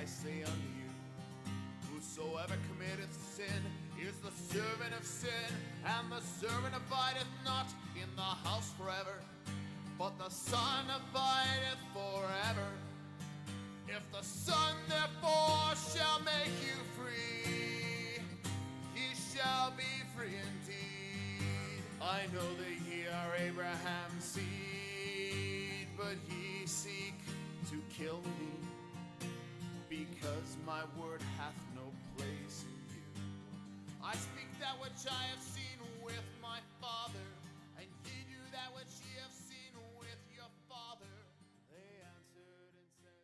I say unto you, whosoever committeth sin is the servant of sin, and the servant abideth not in the house forever, but the Son abideth forever. If the Son therefore shall make you free, ye shall be free indeed. I know that ye are Abraham's seed, but ye seek to kill me, because my word hath no place in you. I speak that which I have seen with my Father, and ye do that which ye have seen with your father. They answered and said,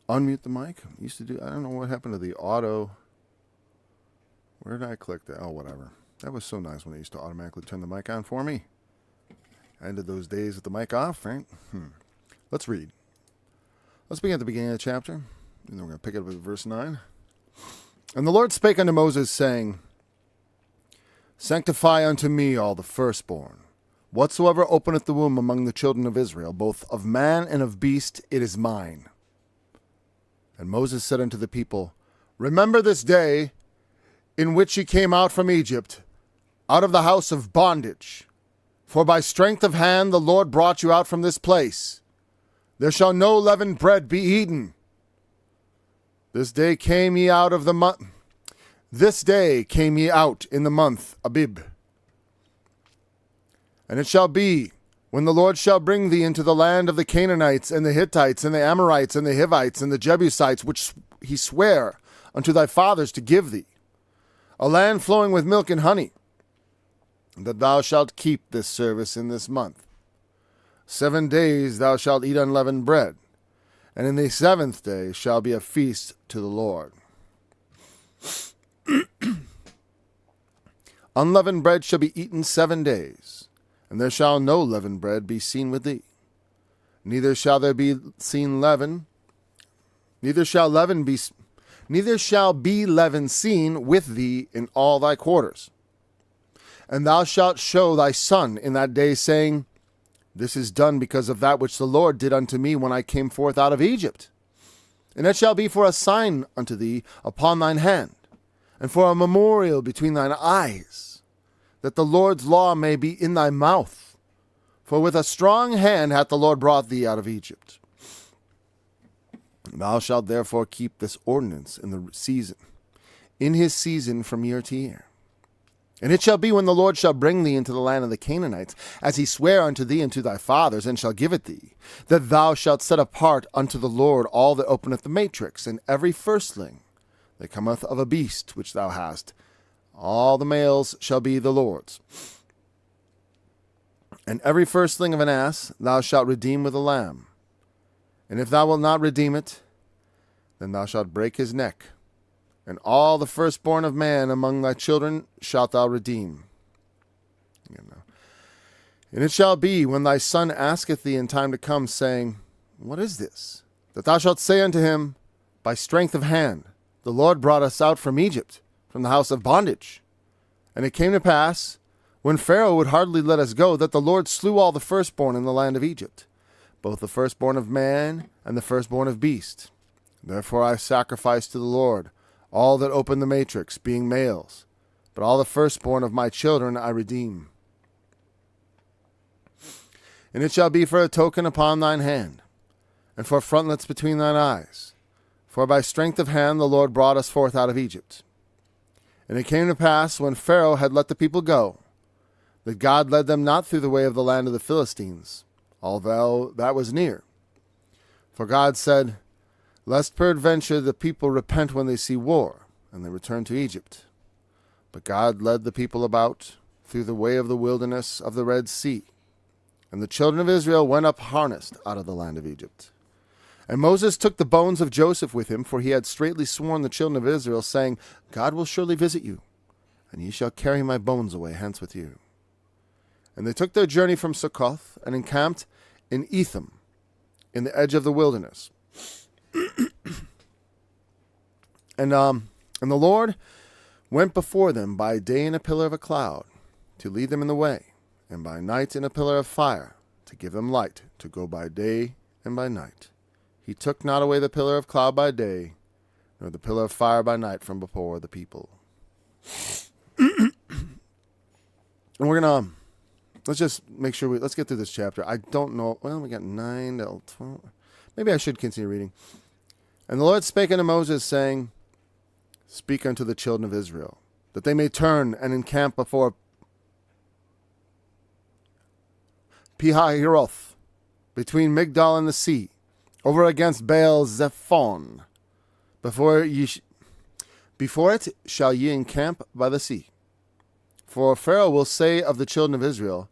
Unmute the mic. Used to do, I don't know what happened to the auto. Where did I click that? Oh, whatever. That was so nice when they used to automatically turn the mic on for me. I ended those days with the mic off, right? Let's read. Let's begin at the beginning of the chapter. And then we're going to pick it up at verse 9. And the Lord spake unto Moses, saying, Sanctify unto me all the firstborn. Whatsoever openeth the womb among the children of Israel, both of man and of beast, it is mine. And Moses said unto the people, Remember this day in which ye came out from Egypt, out of the house of bondage. For by strength of hand the Lord brought you out from this place. There shall no leavened bread be eaten. This day came ye out of the month. This day came ye out in the month Abib. And it shall be, when the Lord shall bring thee into the land of the Canaanites, and the Hittites, and the Amorites, and the Hivites, and the Jebusites, which he sware unto thy fathers to give thee, a land flowing with milk and honey, that thou shalt keep this service in this month. 7 days thou shalt eat unleavened bread, and in the 7th day shall be a feast to the Lord. Unleavened bread shall be eaten 7 days, and there shall no leavened bread be seen with thee. Neither shall there be seen leaven, neither shall be leaven seen with thee in all thy quarters. And thou shalt show thy son in that day, saying, This is done because of that which the Lord did unto me when I came forth out of Egypt. And it shall be for a sign unto thee upon thine hand, and for a memorial between thine eyes, that the Lord's law may be in thy mouth. For with a strong hand hath the Lord brought thee out of Egypt. Thou shalt therefore keep this ordinance in his season from year to year. And it shall be, when the Lord shall bring thee into the land of the Canaanites, as he sware unto thee and to thy fathers, and shall give it thee, that thou shalt set apart unto the Lord all that openeth the matrix, and every firstling that cometh of a beast which thou hast. All the males shall be the Lord's. And every firstling of an ass thou shalt redeem with a lamb. And if thou wilt not redeem it, then thou shalt break his neck. And all the firstborn of man among thy children shalt thou redeem. And it shall be, when thy son asketh thee in time to come, saying, What is this? That thou shalt say unto him, By strength of hand the Lord brought us out from Egypt, from the house of bondage. And it came to pass, when Pharaoh would hardly let us go, that the Lord slew all the firstborn in the land of Egypt, both the firstborn of man and the firstborn of beast. Therefore I sacrifice to the Lord all that open the matrix, being males, but all the firstborn of my children I redeem. And it shall be for a token upon thine hand, and for frontlets between thine eyes. For by strength of hand the Lord brought us forth out of Egypt. And it came to pass, when Pharaoh had let the people go, that God led them not through the way of the land of the Philistines, although that was near. For God said, Lest peradventure the people repent when they see war, and they return to Egypt. But God led the people about through the way of the wilderness of the Red Sea. And the children of Israel went up harnessed out of the land of Egypt. And Moses took the bones of Joseph with him, for he had straitly sworn the children of Israel, saying, God will surely visit you, and ye shall carry my bones away hence with you. And they took their journey from Succoth, and encamped in Etham, in the edge of the wilderness. And the Lord went before them by day in a pillar of a cloud, to lead them in the way, and by night in a pillar of fire, to give them light, to go by day and by night. He took not away the pillar of cloud by day, nor the pillar of fire by night from before the people. And we're going to, let's just make sure let's get through this chapter. I don't know. Well, we got 9 to 12. Maybe I should continue reading. And the Lord spake unto Moses, saying, Speak unto the children of Israel, that they may turn and encamp before Pihahiroth, between Migdol and the sea, over against Baal Zephon. Before it shall ye encamp by the sea. For Pharaoh will say of the children of Israel,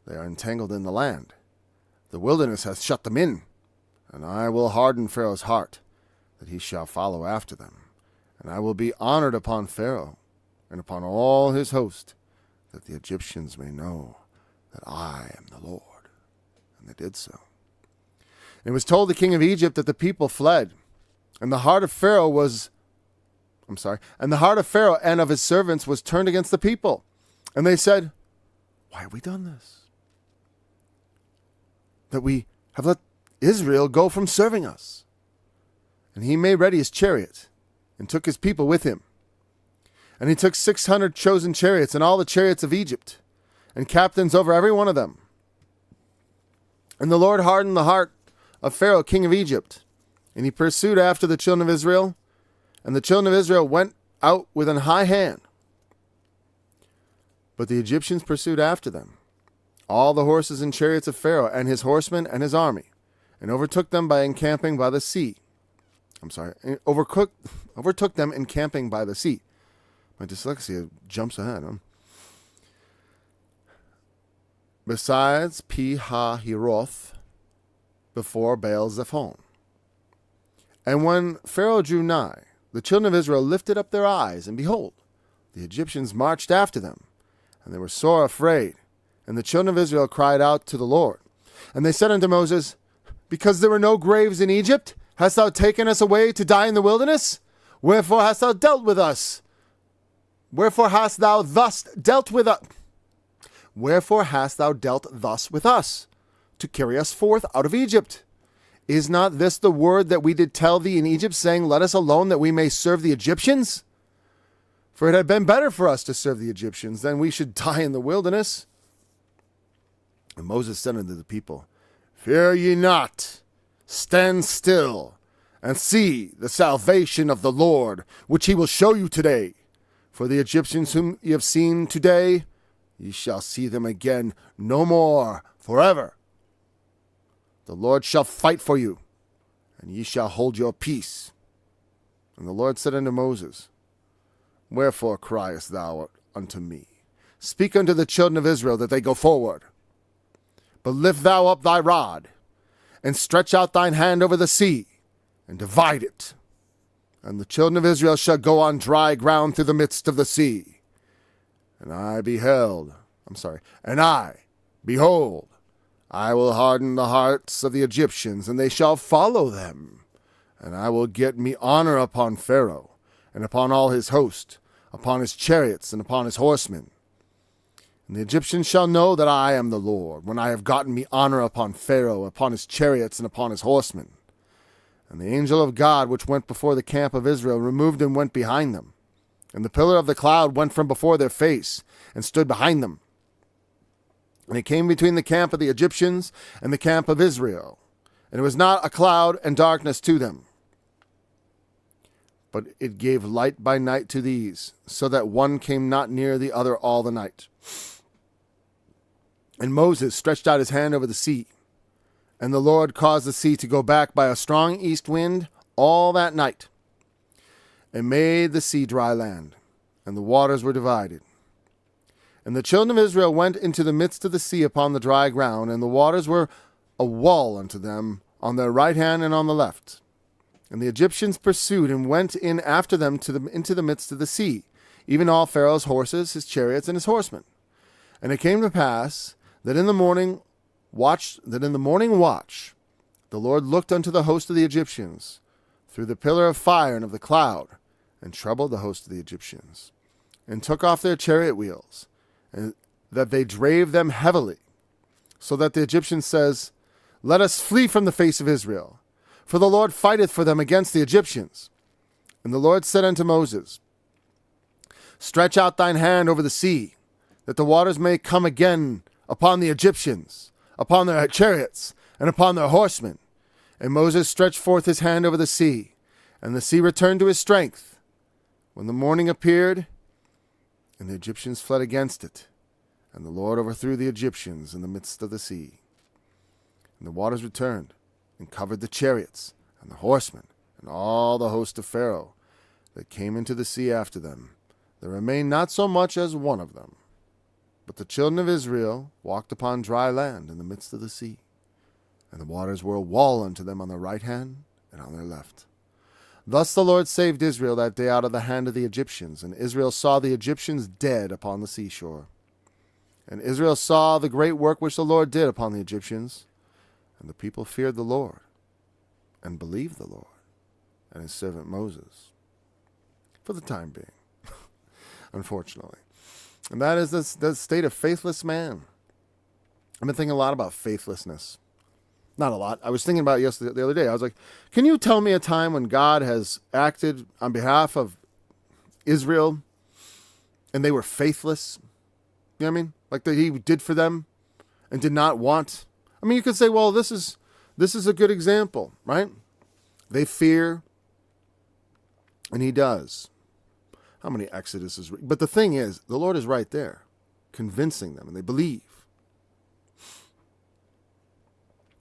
They are entangled in the land. The wilderness hath shut them in. And I will harden Pharaoh's heart, that he shall follow after them. And I will be honored upon Pharaoh, and upon all his host, that the Egyptians may know that I am the Lord. And they did so. And it was told the king of Egypt that the people fled, and the heart of Pharaoh and of his servants was turned against the people. And they said, Why have we done this? That we have let Israel go from serving us. And he made ready his chariot, and took his people with him. And he took 600 chosen chariots, and all the chariots of Egypt, and captains over every one of them. And the Lord hardened the heart of Pharaoh, king of Egypt, and he pursued after the children of Israel. And the children of Israel went out with an high hand. But the Egyptians pursued after them, all the horses and chariots of Pharaoh, and his horsemen and his army, and overtook them by encamping by the sea. Overtook them encamping by the sea. My dyslexia jumps ahead. Besides Pihahiroth, before Baal Zephon. And when Pharaoh drew nigh, the children of Israel lifted up their eyes, and behold, the Egyptians marched after them, and they were sore afraid. And the children of Israel cried out to the Lord. And they said unto Moses, Because there were no graves in Egypt, hast thou taken us away to die in the wilderness? Wherefore hast thou dealt with us? Wherefore hast thou thus dealt with us? Wherefore hast thou dealt thus with us, to carry us forth out of Egypt? Is not this the word that we did tell thee in Egypt, saying, Let us alone, that we may serve the Egyptians? For it had been better for us to serve the Egyptians than we should die in the wilderness. And Moses said unto the people, Fear ye not, stand still, and see the salvation of the Lord, which he will show you today. For the Egyptians whom ye have seen today, ye shall see them again no more forever. The Lord shall fight for you, and ye shall hold your peace. And the Lord said unto Moses, Wherefore criest thou unto me? Speak unto the children of Israel that they go forward. But lift thou up thy rod, and stretch out thine hand over the sea, and divide it. And the children of Israel shall go on dry ground through the midst of the sea. And behold, I will harden the hearts of the Egyptians, and they shall follow them. And I will get me honor upon Pharaoh, and upon all his host, upon his chariots, and upon his horsemen. And the Egyptians shall know that I am the Lord, when I have gotten me honor upon Pharaoh, upon his chariots, and upon his horsemen. And the angel of God, which went before the camp of Israel, removed and went behind them. And the pillar of the cloud went from before their face, and stood behind them. And it came between the camp of the Egyptians and the camp of Israel. And it was not a cloud and darkness to them, but it gave light by night to these, so that one came not near the other all the night. And Moses stretched out his hand over the sea, and the Lord caused the sea to go back by a strong east wind all that night, and made the sea dry land, and the waters were divided. And the children of Israel went into the midst of the sea upon the dry ground, and the waters were a wall unto them on their right hand and on the left. And the Egyptians pursued and went in after them into the midst of the sea, even all Pharaoh's horses, his chariots, and his horsemen. And it came to pass that in the morning watch, the Lord looked unto the host of the Egyptians through the pillar of fire and of the cloud, and troubled the host of the Egyptians, and took off their chariot wheels, and that they drave them heavily, so that the Egyptians says, Let us flee from the face of Israel. For the Lord fighteth for them against the Egyptians. And the Lord said unto Moses, Stretch out thine hand over the sea, that the waters may come again upon the Egyptians, upon their chariots, and upon their horsemen. And Moses stretched forth his hand over the sea, and the sea returned to his strength. When the morning appeared, and the Egyptians fled against it, and the Lord overthrew the Egyptians in the midst of the sea. And the waters returned, and covered the chariots, and the horsemen, and all the host of Pharaoh that came into the sea after them. There remained not so much as one of them. But the children of Israel walked upon dry land in the midst of the sea, and the waters were a wall unto them on their right hand and on their left. Thus the Lord saved Israel that day out of the hand of the Egyptians, and Israel saw the Egyptians dead upon the seashore. And Israel saw the great work which the Lord did upon the Egyptians, and the people feared the Lord, and believed the Lord, and his servant Moses, for the time being, unfortunately. And that is the state of faithless man. I've been thinking a lot about faithlessness. Not a lot. I was thinking about it the other day. I was like, can you tell me a time when God has acted on behalf of Israel and they were faithless? You know what I mean? Like that he did for them and did not want. I mean, you could say, well, this is a good example, right? They fear, and he does. How many Exoduses? But the thing is, the Lord is right there, convincing them, and they believe.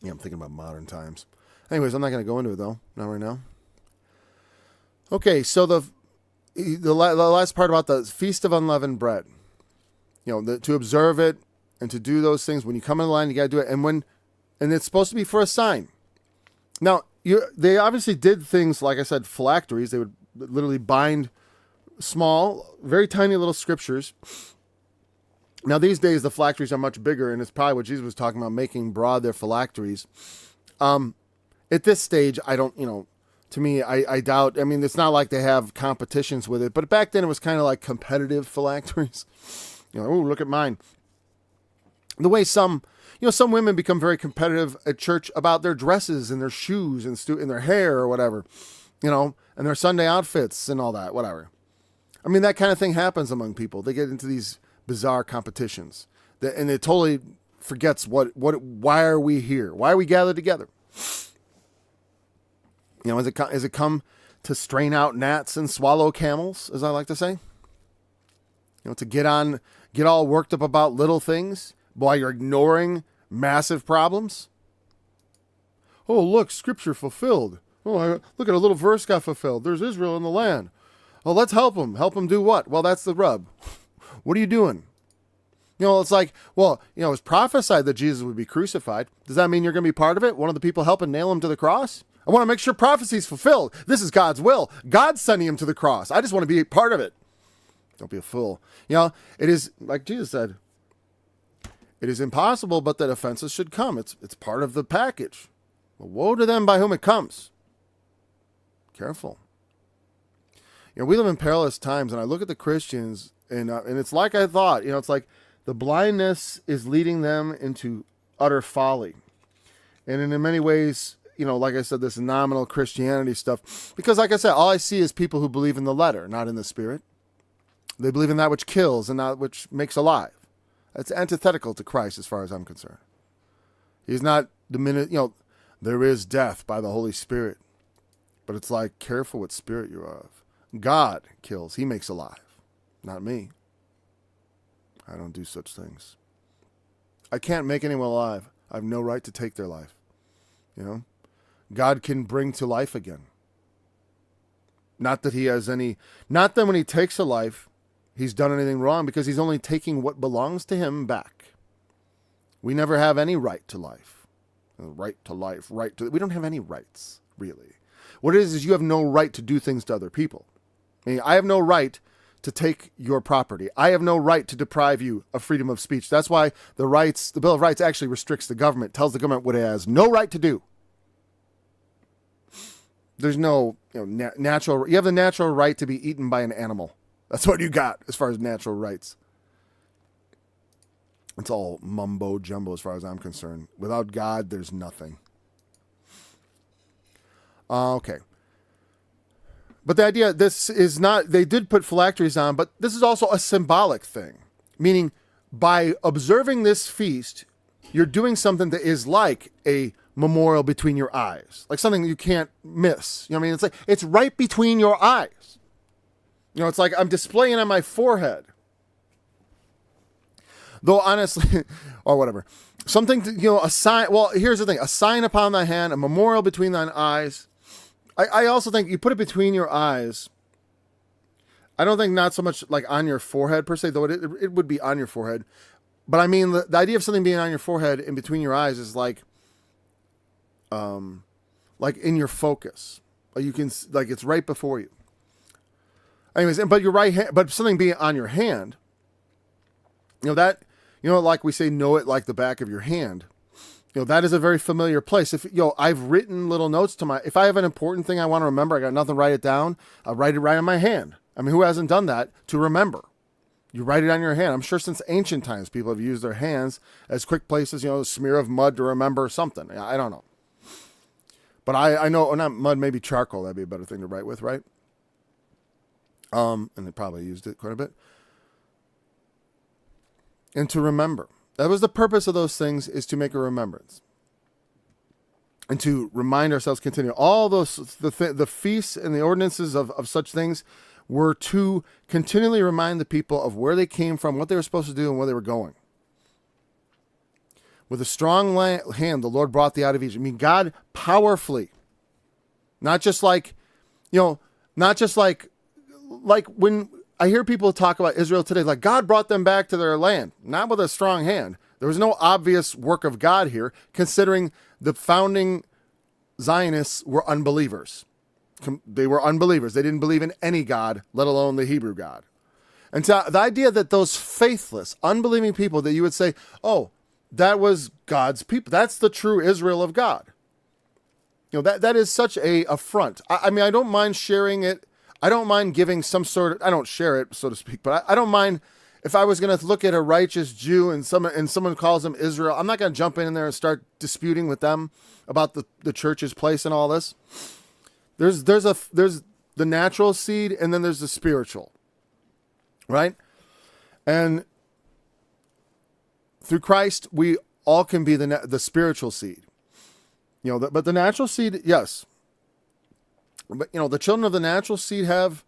Yeah, I'm thinking about modern times. Anyways, I'm not going to go into it, though. Not right now. Okay, so the last part about the Feast of Unleavened Bread. You know, to observe it and to do those things. When you come in line, you got to do it. And it's supposed to be for a sign. Now, they obviously did things, like I said, phylacteries. They would literally bind small, very tiny little scriptures. Now, these days, the phylacteries are much bigger, and it's probably what Jesus was talking about, making broad their phylacteries. At this stage, I don't, to me, I doubt. I mean, it's not like they have competitions with it, but back then it was kind of like competitive phylacteries. Oh, look at mine. The way some women become very competitive at church about their dresses and their shoes and their hair or whatever, and their Sunday outfits and all that, whatever. I mean, that kind of thing happens among people. They get into these bizarre competitions, and it totally forgets why are we here? Why are we gathered together? Has it come to strain out gnats and swallow camels, as I like to say? To get all worked up about little things while you're ignoring massive problems. Oh, look, scripture fulfilled. Oh, look at a little verse got fulfilled. There's Israel in the land. Oh, let's help them. Help them do what? Well, that's the rub. What are you doing? It's like, well, it was prophesied that Jesus would be crucified. Does that mean you're going to be part of it? One of the people helping nail him to the cross? I want to make sure prophecy's fulfilled. This is God's will. God's sending him to the cross. I just want to be part of it. Don't be a fool. It is, like Jesus said, it is impossible, but that offenses should come. It's part of the package. Well, woe to them by whom it comes. Careful. We live in perilous times, and I look at the Christians, and it's like I thought. It's like the blindness is leading them into utter folly. And in many ways, like I said, this nominal Christianity stuff. Because like I said, all I see is people who believe in the letter, not in the spirit. They believe in that which kills and not which makes alive. That's antithetical to Christ as far as I'm concerned. He's not there is death by the Holy Spirit. But it's like, careful what spirit you're of. God kills. He makes alive. Not me. I don't do such things. I can't make anyone alive. I have no right to take their life. God can bring to life again. Not that when he takes a life, he's done anything wrong, because he's only taking what belongs to him back. We never have any right to life. Right to life, we don't have any rights, really. What it is you have no right to do things to other people. I have no right to take your property. I have no right to deprive you of freedom of speech. That's why the Bill of Rights actually restricts the government, tells the government what it has no right to do. There's no natural. You have the natural right to be eaten by an animal. That's what you got as far as natural rights. It's all mumbo jumbo as far as I'm concerned. Without God, there's nothing. Okay. But the idea, this is not, they did put phylacteries on, but this is also a symbolic thing. Meaning, by observing this feast, you're doing something that is like a memorial between your eyes. Like something you can't miss. You know what I mean? It's like, it's right between your eyes. You know, it's like I'm displaying on my forehead. Though honestly, or whatever. Something, to, a sign, well, here's the thing. A sign upon thy hand, a memorial between thine eyes. I also think you put it between your eyes. I don't think not so much like on your forehead per se, though it would be on your forehead. But I mean, the idea of something being on your forehead and between your eyes is like in your focus. You can, like, it's right before you. Anyways, but your right hand, but something being on your hand, like we say, know it like the back of your hand. That is a very familiar place. If, I've written little notes if I have an important thing I want to remember, I got nothing to write it down, I'll write it right on my hand. I mean, who hasn't done that to remember? You write it on your hand. I'm sure since ancient times, people have used their hands as quick places, a smear of mud to remember something. I don't know. But I know, not mud, maybe charcoal. That'd be a better thing to write with, right? And they probably used it quite a bit. And to remember. That was the purpose of those things, is to make a remembrance. And to remind ourselves continue. All those, the feasts and the ordinances of such things were to continually remind the people of where they came from, what they were supposed to do, and where they were going. With a strong hand, the Lord brought thee out of Egypt. I mean, God powerfully. Not just like when I hear people talk about Israel today, like God brought them back to their land, not with a strong hand. There was no obvious work of God here, considering the founding Zionists were unbelievers. They were unbelievers. They didn't believe in any God, let alone the Hebrew God. And so the idea that those faithless, unbelieving people, that you would say, oh, that was God's people. That's the true Israel of God. That is such a affront. I mean, I don't mind sharing it. I don't mind giving some sort of, I don't share it, so to speak, but I don't mind if I was going to look at a righteous Jew and someone calls them Israel. I'm not going to jump in there and start disputing with them about the church's place and all this. There's the natural seed, and then there's the spiritual, right? And through Christ, we all can be the spiritual seed. But the natural seed, yes. But, the children of the natural seed have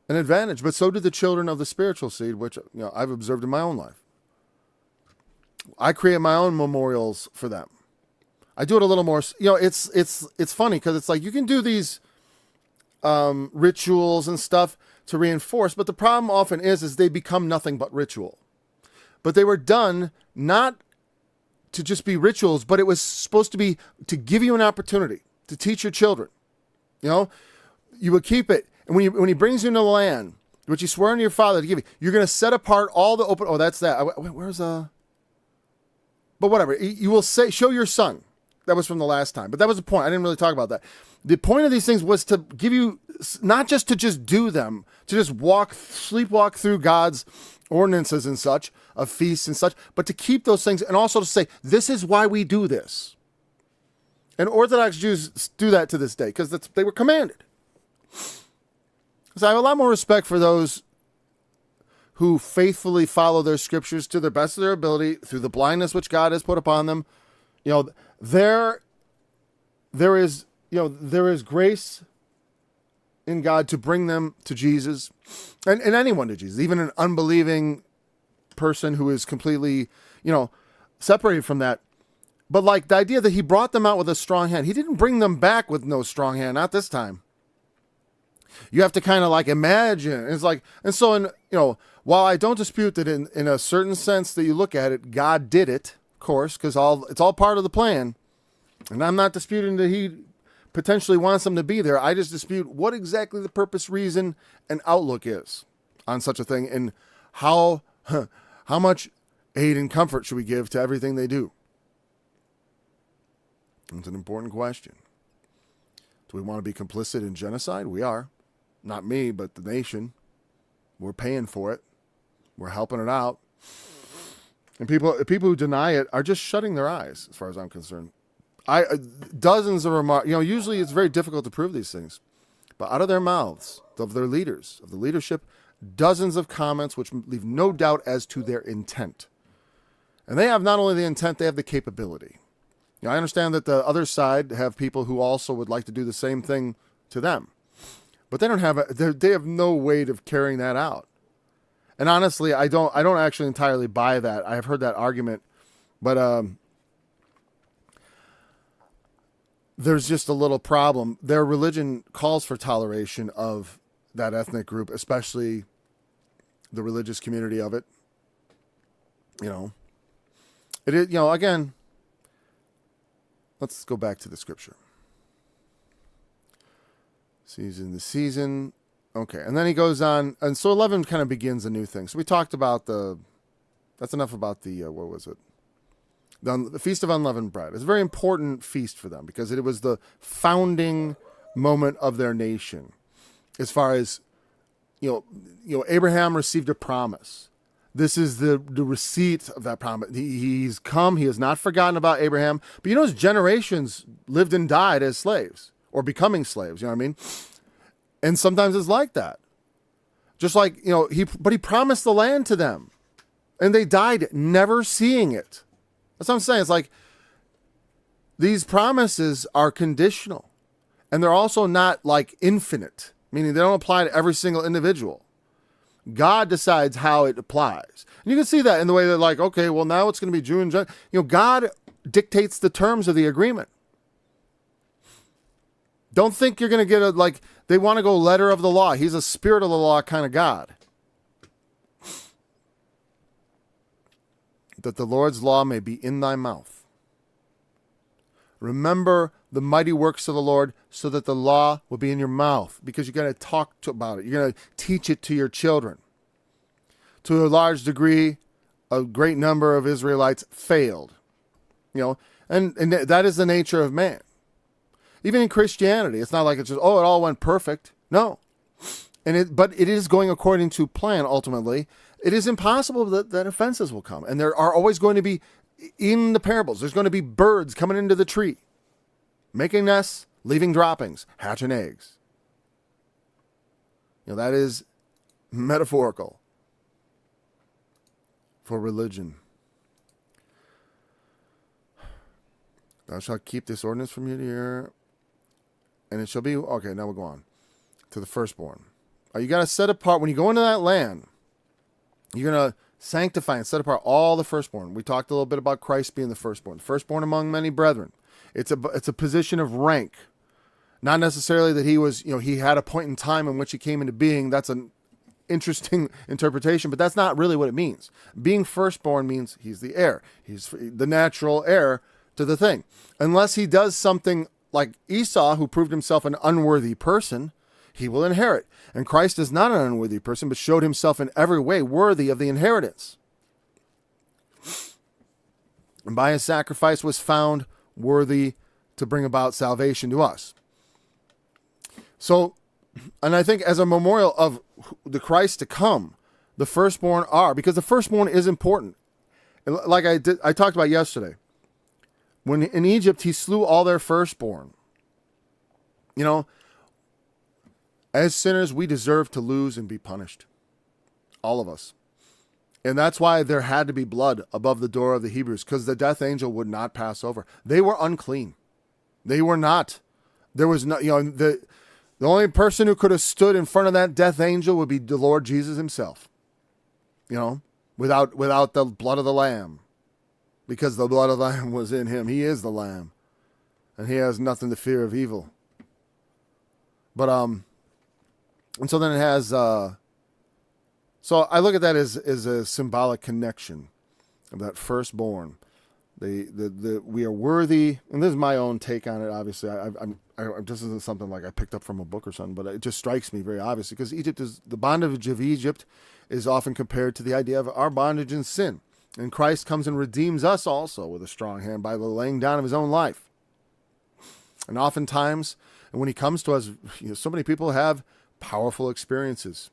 an advantage, but so do the children of the spiritual seed, which, I've observed in my own life. I create my own memorials for them. I do it a little more, it's funny because it's like you can do these rituals and stuff to reinforce, but the problem often is they become nothing but ritual. But they were done not to just be rituals, but it was supposed to be to give you an opportunity to teach your children. You would keep it. And when he brings you into the land, which he swore unto your father to give you, you're going to set apart all the open. Oh, that's that. Where's but whatever. You will show your son. That was from the last time. But that was the point. I didn't really talk about that. The point of these things was to give you, not just to just do them, to just sleepwalk through God's ordinances and such, of feasts and such, but to keep those things and also to say, this is why we do this. And Orthodox Jews do that to this day because they were commanded. So I have a lot more respect for those who faithfully follow their scriptures to the best of their ability through the blindness which God has put upon them. There is grace in God to bring them to Jesus, and anyone to Jesus, even an unbelieving person who is completely, separated from that. But like the idea that he brought them out with a strong hand, he didn't bring them back with no strong hand, not this time. You have to kind of like imagine. It's like, and so, while I don't dispute that in a certain sense that you look at it, God did it, of course, because it's all part of the plan. And I'm not disputing that he potentially wants them to be there. I just dispute what exactly the purpose, reason, and outlook is on such a thing, and how much aid and comfort should we give to everything they do. It's an important question. Do we want to be complicit in genocide? We are. Not me, but the nation. We're paying for it. We're helping it out. And people who deny it are just shutting their eyes, as far as I'm concerned. Dozens of remarks. Usually it's very difficult to prove these things, but out of their mouths, of their leaders, of the leadership, dozens of comments which leave no doubt as to their intent. And they have not only the intent, they have the capability. I understand that the other side have people who also would like to do the same thing to them, but they don't have they have no way of carrying that out. And honestly, I don't actually entirely buy that. I have heard that argument, but there's just a little problem. Their religion calls for toleration of that ethnic group, especially the religious community of it. It is, again, let's go back to the scripture. The season. Okay. And then he goes on. And so 11 kind of begins a new thing. So we talked about that's enough about what was it? The Feast of Unleavened Bread. It's a very important feast for them because it was the founding moment of their nation. As far as, Abraham received a promise. This is the receipt of that promise. He's come. He has not forgotten about Abraham. But his generations lived and died as slaves or becoming slaves. You know what I mean? And sometimes it's like that. Just like, but he promised the land to them. And they died never seeing it. That's what I'm saying. It's like these promises are conditional. And they're also not like infinite. Meaning they don't apply to every single individual. God decides how it applies. And you can see that in the way that okay, well now it's going to be Jew and Gentile. God dictates the terms of the agreement. Don't think you're going to get they want to go letter of the law. He's a spirit of the law kind of God. That the Lord's law may be in thy mouth. Remember the mighty works of the Lord so that the law will be in your mouth, because you're going to talk about it. You're going to teach it to your children. To a large degree, a great number of Israelites failed, and that is the nature of man. Even in Christianity, it's not like it's just, it all went perfect. No. But it is going according to plan ultimately. It is impossible that offenses will come. And there are always going to be, in the parables, there's going to be birds coming into the tree, making nests, leaving droppings, hatching eggs. That is metaphorical for religion. Thou shalt keep this ordinance from your ear, and it shall be, okay, now we'll go on to the firstborn. You got to set apart, when you go into that land, you're going to sanctify and set apart all the firstborn. We talked a little bit about Christ being the firstborn among many brethren. It's a position of rank. Not necessarily that he was, he had a point in time in which he came into being. That's an interesting interpretation, but that's not really what it means. Being firstborn means he's the heir. He's the natural heir to the thing. Unless he does something like Esau, who proved himself an unworthy person, he will inherit. And Christ is not an unworthy person, but showed himself in every way worthy of the inheritance. And by his sacrifice was found worthy to bring about salvation to us. So, and I think as a memorial of the Christ to come, the firstborn are, because the firstborn is important. Like I talked about yesterday, when in Egypt, he slew all their firstborn. As sinners, we deserve to lose and be punished. All of us. And that's why there had to be blood above the door of the Hebrews, because the death angel would not pass over. They were unclean. They were not. There was no, the only person who could have stood in front of that death angel would be the Lord Jesus himself. Without the blood of the Lamb. Because the blood of the Lamb was in him. He is the Lamb. And he has nothing to fear of evil. But, and so then it has, so I look at that as a symbolic connection of that firstborn. We are worthy, and this is my own take on it, obviously. This isn't something like I picked up from a book or something, but it just strikes me very obviously, because the bondage of Egypt is often compared to the idea of our bondage in sin. And Christ comes and redeems us also with a strong hand by the laying down of his own life. And oftentimes, and when he comes to us, so many people have powerful experiences.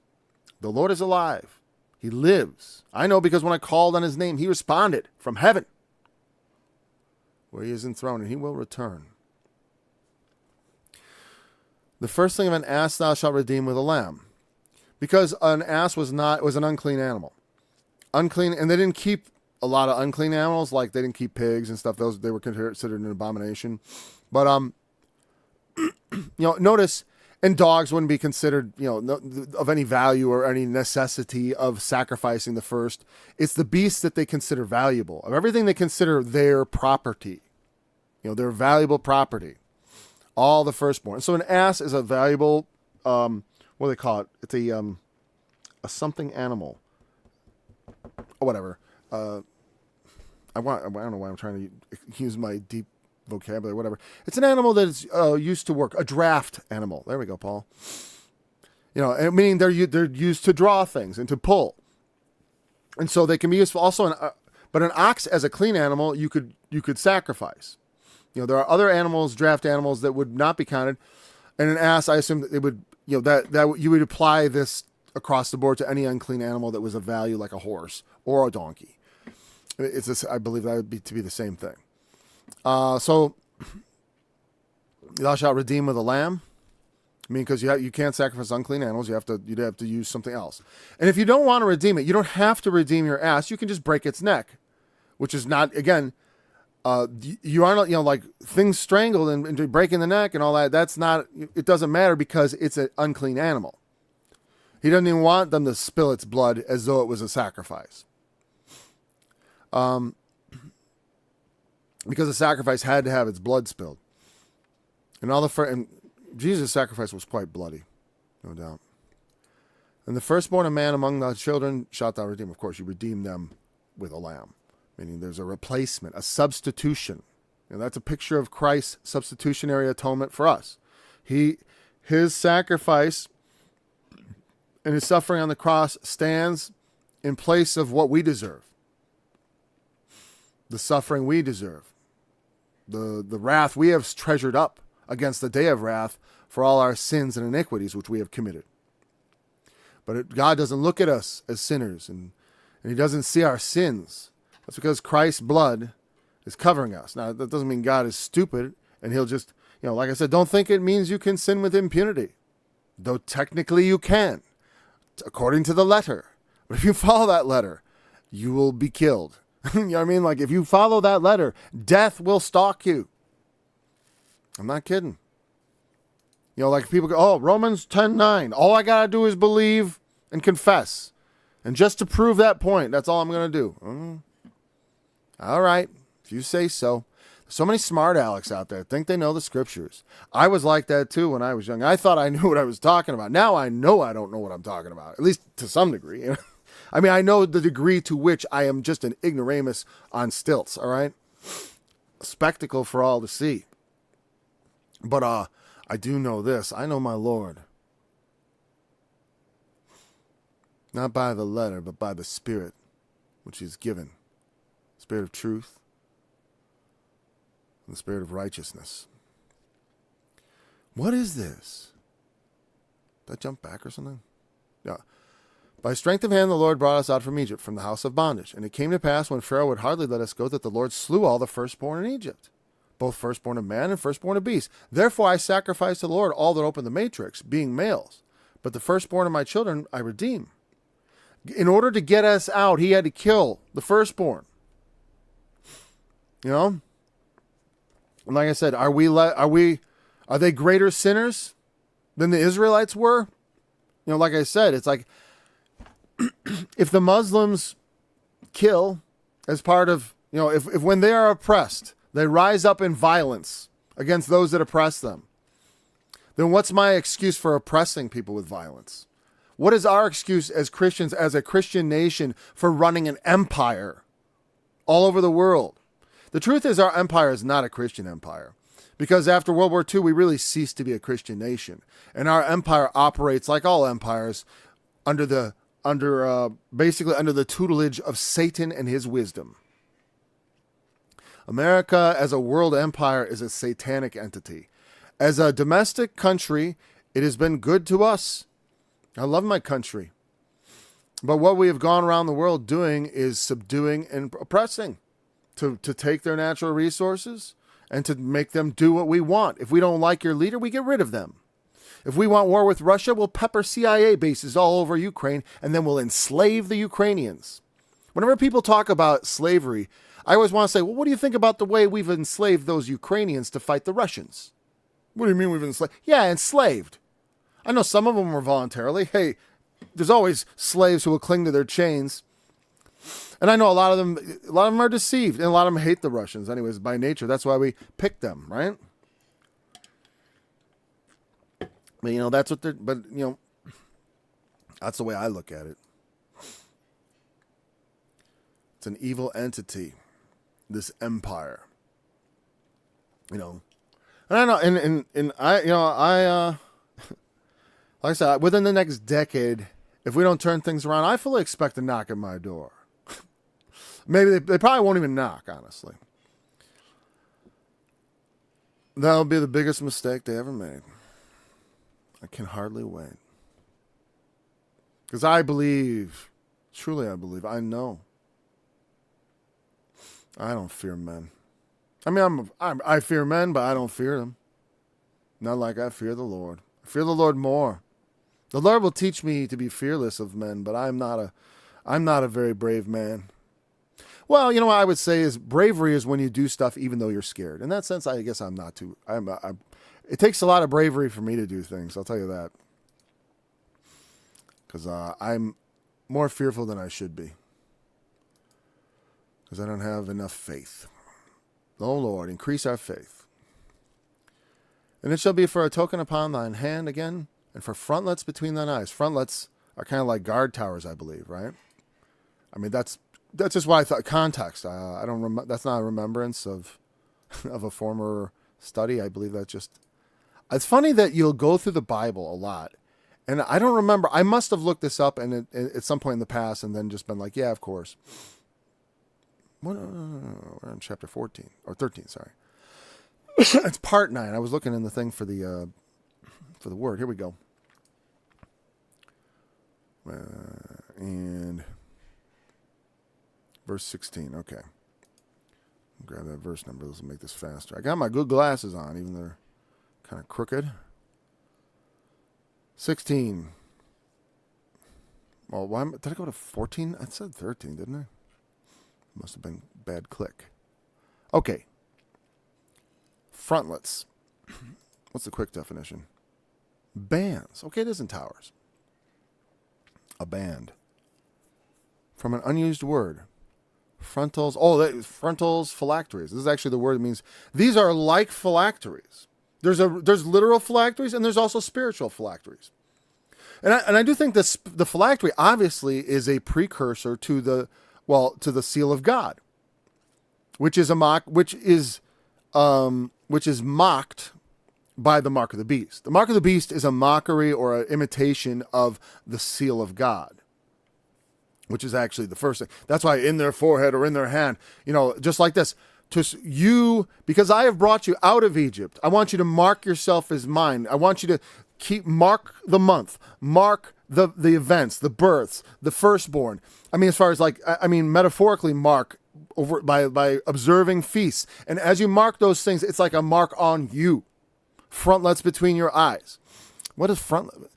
The Lord is alive. He lives. I know, because when I called on his name, he responded from heaven. where he is enthroned, and he will return. The first thing of an ass thou shalt redeem with a lamb. Because an ass was an unclean animal. Unclean, and they didn't keep a lot of unclean animals, like they didn't keep pigs and stuff. Those, they were considered an abomination. But notice, and dogs wouldn't be considered, of any value or any necessity of sacrificing the first. It's the beasts that they consider valuable. Of everything they consider their property, their valuable property, all the firstborn. So an ass is a valuable, what do they call it? It's a something animal, or whatever. I don't know why I'm trying to use my deep vocabulary, whatever. It's an animal that is used to work. A draft animal. There we go, Paul. Meaning they're used to draw things and to pull, and so they can be useful. Also, but an ox as a clean animal, you could sacrifice. There are other animals, draft animals, that would not be counted, and an ass, I assume that it would, that you would apply this across the board to any unclean animal that was of value, like a horse or a donkey. I believe that would be the same thing. So thou shalt redeem with a lamb. I mean, because you can't sacrifice unclean animals. You'd have to use something else. And if you don't want to redeem it, you don't have to redeem your ass. You can just break its neck, which is not, again, you are not, like things strangled and breaking the neck and all that. That's not, it doesn't matter because it's an unclean animal. He doesn't even want them to spill its blood as though it was a sacrifice. Because the sacrifice had to have its blood spilled. And Jesus' sacrifice was quite bloody, no doubt. And the firstborn of man among thy children shalt thou redeem. Of course, you redeem them with a lamb, meaning there's a replacement, a substitution. And that's a picture of Christ's substitutionary atonement for us. His sacrifice and his suffering on the cross stands in place of what we deserve. The suffering we deserve. The wrath we have treasured up against the day of wrath for all our sins and iniquities which we have committed. But God doesn't look at us as sinners, and he doesn't see our sins. That's because Christ's blood is covering us. Now, that doesn't mean God is stupid, and he'll just, like I said, don't think it means you can sin with impunity. Though technically you can, according to the letter. But if you follow that letter, you will be killed. You know what I mean? Like, if you follow that letter, death will stalk you. I'm not kidding. Like people go, oh, Romans 10:9. All I got to do is believe and confess. And just to prove that point, that's all I'm going to do. All right, if you say so. So many smart Alecks out there think they know the scriptures. I was like that too when I was young. I thought I knew what I was talking about. Now I know I don't know what I'm talking about, at least to some degree. I mean, I know the degree to which I am just an ignoramus on stilts, all right? A spectacle for all to see. But I do know this. I know my Lord. Not by the letter, but by the Spirit, which he's given. Spirit of truth and the Spirit of righteousness. What is this? Did I jump back or something? Yeah. By strength of hand the Lord brought us out from Egypt, from the house of bondage. And it came to pass, when Pharaoh would hardly let us go, that the Lord slew all the firstborn in Egypt, both firstborn of man and firstborn of beast. Therefore I sacrifice to the Lord all that open the matrix, being males. But the firstborn of my children I redeem. In order to get us out, he had to kill the firstborn. And like I said, are they greater sinners than the Israelites were? Like I said, it's like, if the Muslims kill as part of, if when they are oppressed, they rise up in violence against those that oppress them, then what's my excuse for oppressing people with violence? What is our excuse as Christians, as a Christian nation, for running an empire all over the world? The truth is, our empire is not a Christian empire, because after World War II, we really ceased to be a Christian nation. And our empire operates, like all empires, basically under the tutelage of Satan and his wisdom. America as a world empire is a satanic entity. As a domestic country, it has been good to us. I love my country. But what we have gone around the world doing is subduing and oppressing. to take their natural resources and to make them do what we want. If we don't like your leader, we get rid of them. If we want war with Russia, we'll pepper CIA bases all over Ukraine, and then we'll enslave the Ukrainians. Whenever people talk about slavery, I always want to say, well, what do you think about the way we've enslaved those Ukrainians to fight the Russians? What do you mean we've enslaved? Yeah, enslaved. I know some of them were voluntarily. Hey, there's always slaves who will cling to their chains. And I know a lot of them are deceived, and a lot of them hate the Russians anyways by nature. That's why we pick them, right? But, that's what they're, but, that's the way I look at it. It's an evil entity, this empire, and I know, and I, like I said, within the next decade, if we don't turn things around, I fully expect a knock at my door. Maybe they probably won't even knock, honestly. That'll be the biggest mistake they ever made. I can hardly wait. Because I believe, truly I believe, I know. I don't fear men. I mean, I fear men, but I don't fear them. Not like I fear the Lord. I fear the Lord more. The Lord will teach me to be fearless of men, but I'm not a very brave man. Well, what I would say is bravery is when you do stuff even though you're scared. In that sense, I guess I'm not too. It takes a lot of bravery for me to do things. I'll tell you that. Because I'm more fearful than I should be. Because I don't have enough faith. Oh, Lord, increase our faith. And it shall be for a token upon thine hand again, and for frontlets between thine eyes. Frontlets are kind of like guard towers, I believe, right? I mean, that's just why I thought context. I don't that's not a remembrance of a former study. I believe that's just. It's funny that you'll go through the Bible a lot, and I don't remember. I must have looked this up and at some point in the past, and then just been like, yeah, of course. We're in chapter 14 or 13. Sorry, it's part 9. I was looking in the thing for the word. Here we go. And verse 16. Okay. Grab that verse number. This will make this faster. I got my good glasses on, even though they're kind of crooked. 16. Well, did I go to 14? I said 13, didn't I? Must have been bad click. Okay. Frontlets. What's the quick definition? Bands. Okay, it isn't towers. A band. From an unused word. Frontals. Oh, frontals, phylacteries. This is actually the word that means these are like phylacteries. There's literal phylacteries and there's also spiritual phylacteries. And I do think the phylactery obviously is a precursor to the seal of God, which is mocked by the mark of the beast. The mark of the beast is a mockery or an imitation of the seal of God, which is actually the first thing. That's why in their forehead or in their hand, just like this. Because I have brought you out of Egypt, I want you to mark yourself as mine. I want you to mark the month, mark the events, the births, the firstborn. I mean, as far as metaphorically mark over by observing feasts. And as you mark those things, it's like a mark on you. Frontlets between your eyes. What is frontlet?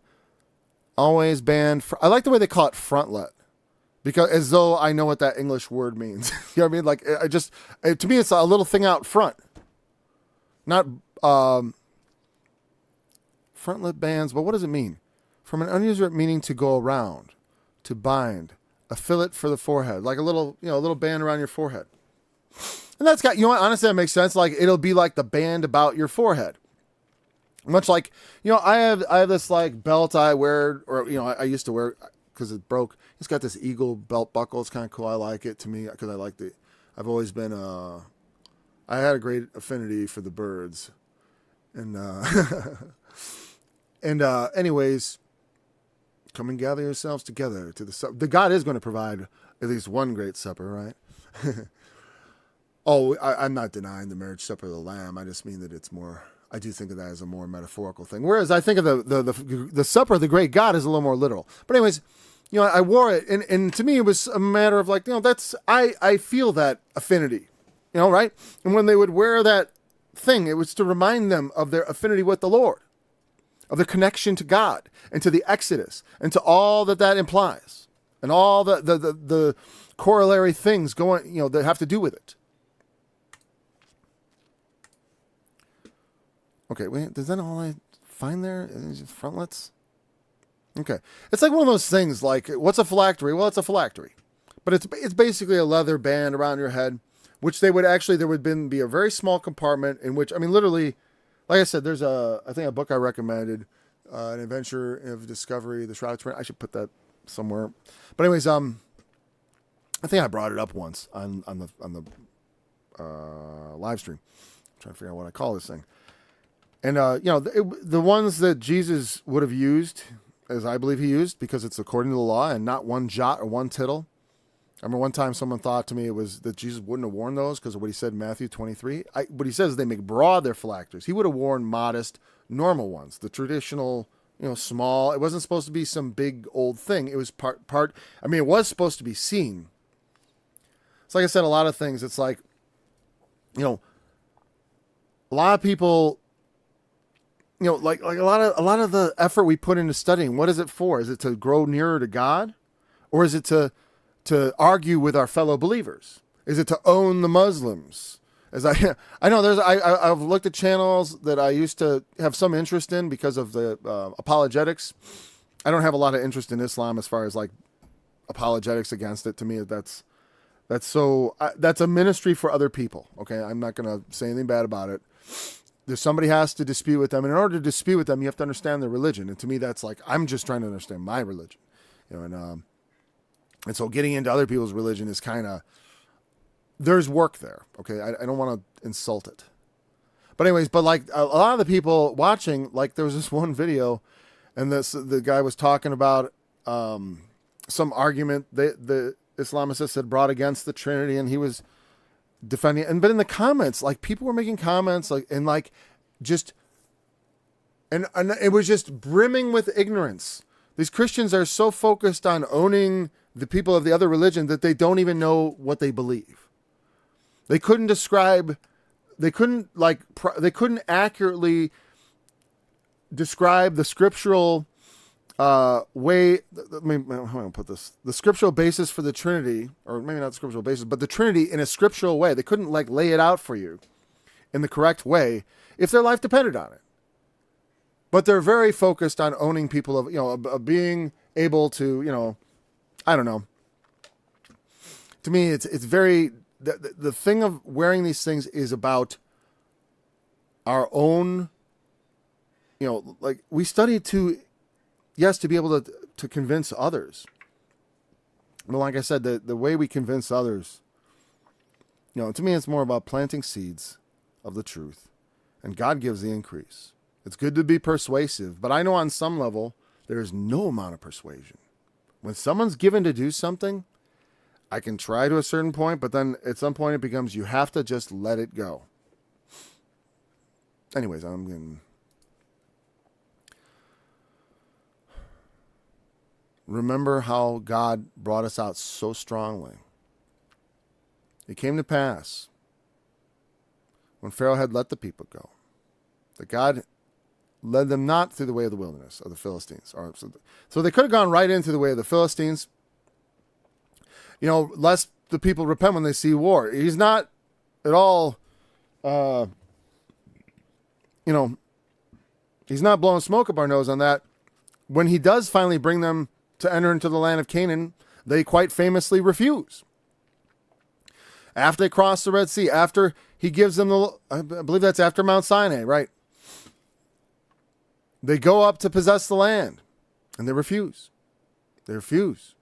Always band. I like the way they call it frontlet. Because as though I know what that English word means. You know what I mean? Like, to me, it's a little thing out front. Not frontlet bands, but what does it mean? From an unused meaning to go around, to bind, a fillet for the forehead, like a little band around your forehead. And that's got, honestly, that makes sense. Like, it'll be like the band about your forehead. Much like, I have this like belt I wear, or, I used to wear because it broke. It's got this eagle belt buckle. It's kind of cool. I like it to me because I've always been, I had a great affinity for the birds. And, anyways, come and gather yourselves together to the supper. The God is going to provide at least one great supper, right? I'm not denying the marriage supper of the Lamb. I just mean that it's more, I do think of that as a more metaphorical thing. Whereas I think of the supper of the great God is a little more literal. But anyways, I wore it, and to me it was a matter of like, I feel that affinity. right? And when they would wear that thing, it was to remind them of their affinity with the Lord, of their connection to God and to the Exodus and to all that implies and all the corollary things going, that have to do with it. Okay, wait, is that all I find there? Frontlets? Okay. It's like one of those things like, what's a phylactery? Well, it's a phylactery. But it's basically a leather band around your head, which there would be a very small compartment in which, literally, like I said, there's I think a book I recommended, An Adventure of Discovery, The Shroud of Turin. I should put that somewhere. But anyways, I think I brought it up once on the live stream. I'm trying to figure out what I call this thing. And, the ones that Jesus would have used, as I believe he used, because it's according to the law and not one jot or one tittle. I remember one time someone thought to me it was that Jesus wouldn't have worn those because of what he said in Matthew 23. What he says is they make broad their phylacteries. He would have worn modest, normal ones, the traditional, small. It wasn't supposed to be some big old thing. It was it was supposed to be seen. It's like I said, a lot of things. It's like, a lot of people, like a lot of the effort we put into studying, what is it for? Is it to grow nearer to God? Or is it to argue with our fellow believers? Is it to own the Muslims? I know I've looked at channels that I used to have some interest in because of the apologetics. I don't have a lot of interest in Islam as far as like apologetics against it. To me, that's a ministry for other people. Okay. I'm not going to say anything bad about it. There's somebody has to dispute with them. And in order to dispute with them, you have to understand their religion. And to me, that's like, I'm just trying to understand my religion, and so getting into other people's religion is kind of, there's work there. Okay. I don't want to insult it, but anyways, but a lot of the people watching, there was this one video and the guy was talking about, some argument that the Islamicists had brought against the Trinity, and he was defending it. But in the comments, people were making comments and it was just brimming with ignorance. These Christians are so focused on owning the people of the other religion that they don't even know what they believe. They couldn't accurately describe the scriptural way. How am I put this? The scriptural basis for the Trinity, or maybe not the scriptural basis, but the Trinity in a scriptural way. They couldn't lay it out for you in the correct way if their life depended on it. But they're very focused on owning people of being able to, I don't know. To me, it's very, the thing of wearing these things is about our own, we study to be able to convince others. But like I said, the way we convince others, to me, it's more about planting seeds of the truth, and God gives the increase. It's good to be persuasive, but I know on some level, there is no amount of persuasion. When someone's given to do something, I can try to a certain point, but then at some point it becomes, you have to just let it go. Anyways, I'm getting... Remember how God brought us out so strongly. It came to pass when Pharaoh had let the people go, that God led them not through the way of the wilderness of the Philistines. So they could have gone right into the way of the Philistines, lest the people repent when they see war. He's not at all, he's not blowing smoke up our nose on that. When he does finally bring them to enter into the land of Canaan, they quite famously refuse. After they cross the Red Sea, after he gives them I believe that's after Mount Sinai, right? They go up to possess the land, and they refuse. They refuse.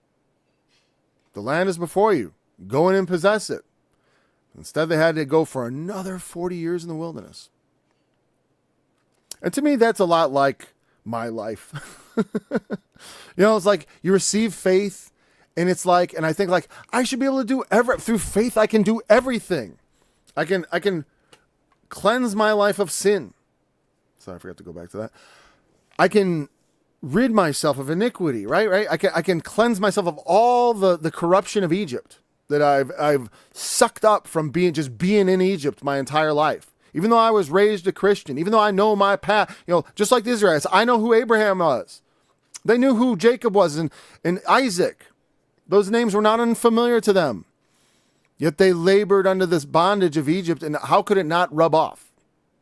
The land is before you. Go in and possess it. Instead, they had to go for another 40 years in the wilderness. And to me, that's a lot like my life. It's like you receive faith, and it's like, and I think I should be able to do through faith, I can do everything. I can cleanse my life of sin. Sorry, I forgot to go back to that. I can rid myself of iniquity, right? I can cleanse myself of all the corruption of Egypt, that I've sucked up from being in Egypt my entire life. Even though I was raised a Christian, even though I know my path, just like the Israelites, I know who Abraham was. They knew who Jacob was and Isaac. Those names were not unfamiliar to them. Yet they labored under this bondage of Egypt, and how could it not rub off?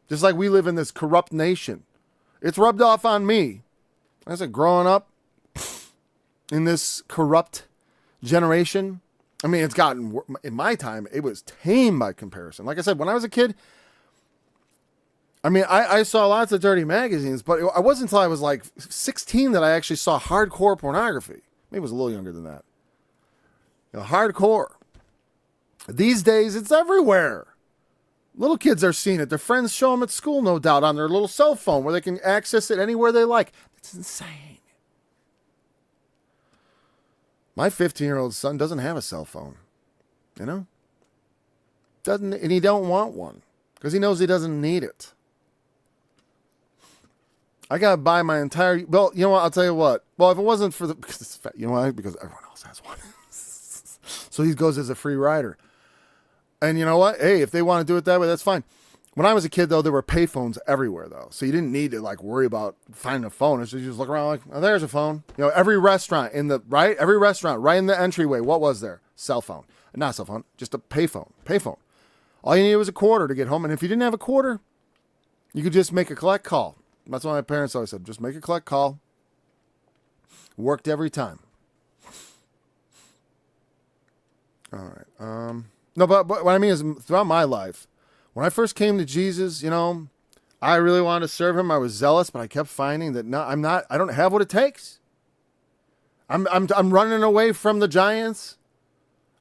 Just like we live in this corrupt nation. It's rubbed off on me. I said, growing up in this corrupt generation, I mean, it's gotten, in my time, it was tame by comparison. Like I said, when I was a kid, I mean, I saw lots of dirty magazines, but it wasn't until I was like 16 that I actually saw hardcore pornography. Maybe it was a little younger than that. Hardcore. These days, it's everywhere. Little kids are seeing it. Their friends show them at school, no doubt, on their little cell phone where they can access it anywhere they like. It's insane. My 15-year-old son doesn't have a cell phone. Doesn't, and he don't want one because he knows he doesn't need it. I got to buy my entire... Well, you know what? I'll tell you what. Well, if it wasn't for the... Because Because everyone else has one. So he goes as a free rider. And you know what? Hey, if they want to do it that way, that's fine. When I was a kid, though, there were payphones everywhere, though. So you didn't need to, worry about finding a phone. It's just you just look around like, oh, there's a phone. Every restaurant every restaurant right in the entryway, what was there? Cell phone. Not a cell phone, just a payphone. All you needed was a quarter to get home. And if you didn't have a quarter, you could just make a collect call. That's what my parents always said. Just make a collect call. Worked every time. All right. No, but what I mean is throughout my life, when I first came to Jesus, I really wanted to serve him. I was zealous, but I kept finding that I don't have what it takes. I'm running away from the giants.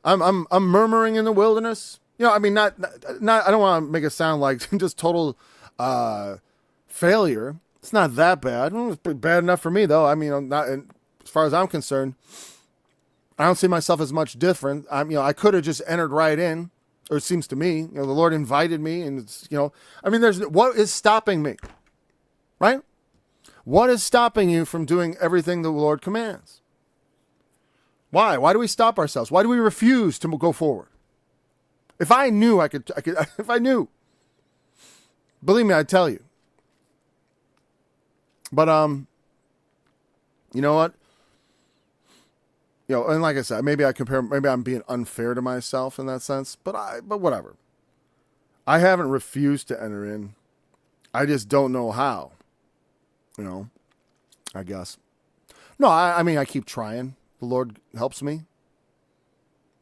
I'm murmuring in the wilderness. I mean, not I don't want to make it sound like just total failure. It's not that bad. It's bad enough for me, though. I mean, not as far as I'm concerned. I don't see myself as much different. I could have just entered right in, or it seems to me, the Lord invited me, and it's, I mean, what is stopping me, right? What is stopping you from doing everything the Lord commands? Why? Why do we stop ourselves? Why do we refuse to go forward? If I knew I could, if I knew, believe me, I'd tell you. But, you know what? And like I said, maybe I'm being unfair to myself in that sense, but whatever. I haven't refused to enter in. I just don't know how. I guess. No, I mean, I keep trying. The Lord helps me.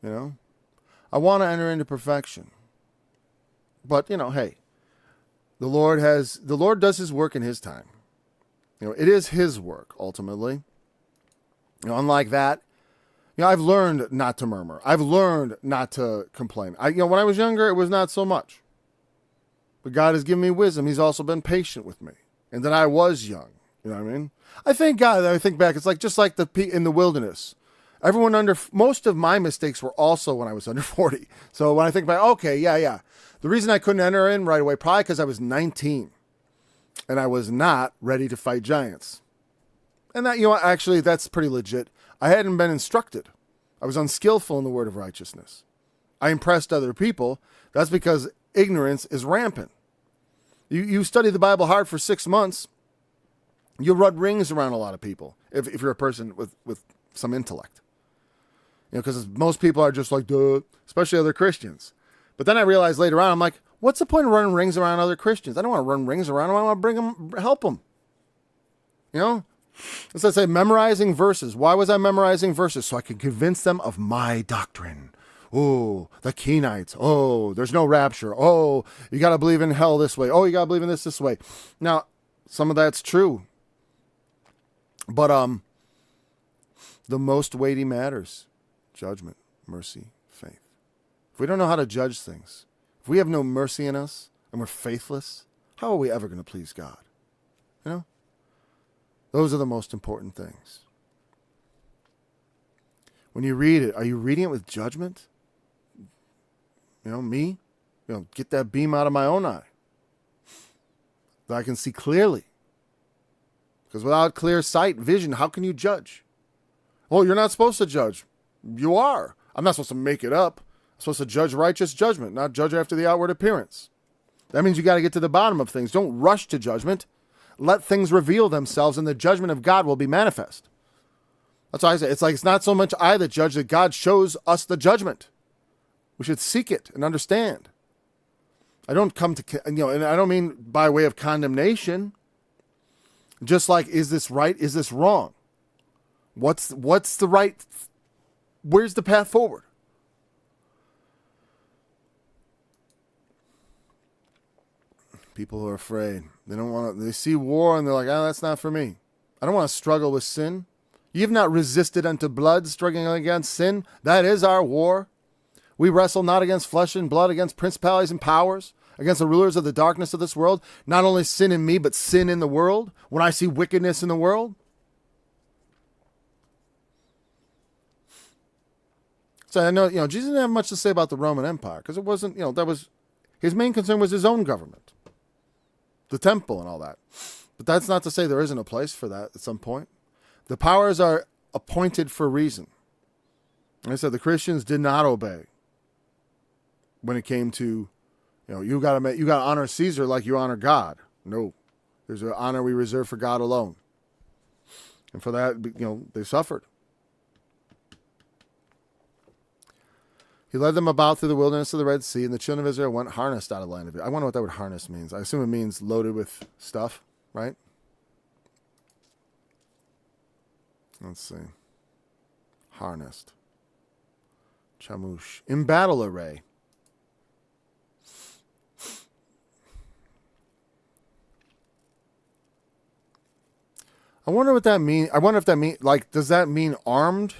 I want to enter into perfection. But, hey, the Lord does his work in his time. It is his work, ultimately. Unlike that, I've learned not to murmur. I've learned not to complain. When I was younger, it was not so much. But God has given me wisdom. He's also been patient with me. And that I was young. You know what I mean? I thank God that I think back. It's just like in the wilderness. Most of my mistakes were also when I was under 40. So when I think back, okay, yeah. The reason I couldn't enter in right away, probably because I was 19. And I was not ready to fight giants. And that, actually, that's pretty legit. I hadn't been instructed. I was unskillful in the word of righteousness. I impressed other people. That's because ignorance is rampant. You study the Bible hard for 6 months, you'll rub rings around a lot of people if you're a person with some intellect. Because most people are just like, duh, especially other Christians. But then I realized later on, I'm like, what's the point of running rings around other Christians? I don't want to run rings around them. I want to help them. Let's say memorizing verses. Why was I memorizing verses? So I could convince them of my doctrine. Oh, the Kenites. Oh, there's no rapture. Oh, you got to believe in hell this way. Oh, you got to believe in this way. Now, some of that's true. But the most weighty matters. Judgment, mercy, faith. If we don't know how to judge things, if we have no mercy in us and we're faithless, how are we ever going to please God? Those are the most important things. When you read it, are you reading it with judgment? Me? Get that beam out of my own eye. That I can see clearly. Because without clear sight, vision, how can you judge? Oh, you're not supposed to judge. You are. I'm not supposed to make it up. I'm supposed to judge righteous judgment, not judge after the outward appearance. That means you got to get to the bottom of things. Don't rush to judgment. Let things reveal themselves, and the judgment of God will be manifest. That's why I say it's not so much I that judge, that God shows us the judgment. We should seek it and understand. I don't come to, and I don't mean by way of condemnation. Just like, is this right? Is this wrong? What's the right? Where's the path forward? People who are afraid, they don't want to. They see war and they're like, "Oh, that's not for me. I don't want to struggle with sin. You have not resisted unto blood, struggling against sin. That is our war. We wrestle not against flesh and blood, against principalities and powers, against the rulers of the darkness of this world. Not only sin in me, but sin in the world. When I see wickedness in the world." So I know, Jesus didn't have much to say about the Roman Empire, because it wasn't, that was, his main concern was his own government, the temple and all that. But that's not to say there isn't a place for that at some point. The powers are appointed for a reason. Like I said, the Christians did not obey when it came to, you got to honor Caesar like you honor God. No, there's an honor we reserve for God alone. And for that, they suffered. He led them about through the wilderness of the Red Sea, and the children of Israel went harnessed out of the land of it. I wonder what that word harness means. I assume it means loaded with stuff, right? Let's see. Harnessed. Chamush. In battle array. I wonder what that means. I wonder if that means, does that mean armed?